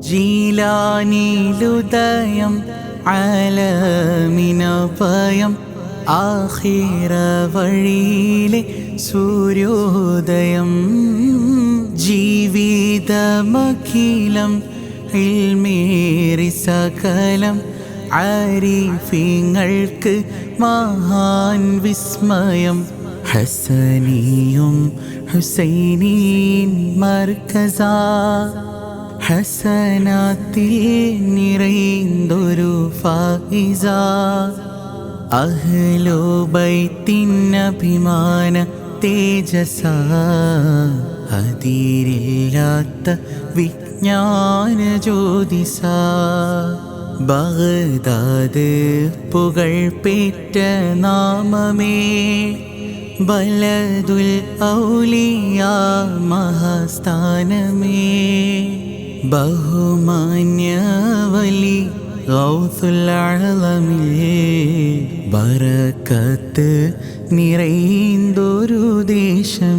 ജീലാനിലുദയം ആലമിനഭയം ആഖിറ വഴിയിലെ സൂര്യോദയം ജീവിതമഖിലം ഇൽമേറി സകലം ആരിഫീങ്ങൾക്ക് മഹാൻ വിസ്മയം ഹസനിയും ഹുസൈനീൻ മർക്കസ ഹസനാത്തിൽ നിറൈന്തൊരു ഫായിസ അഹ്ലു ബൈത്തിനഭിമാന തേജസ അതിരില്ലാത്ത വിജ്ഞാന ജ്യോതിസ ബഗ്ദാദ് പുകഴ്പേറ്റ നാമമേ ബലദുൽ ഔലിയ മഹാസ്ഥാനമേ ബഹുമാന്യ വലി ഗൗസുൽ അഅ്ലമേ ബറക്കത്ത് നിറൈന്തൊരു ദേശമേ.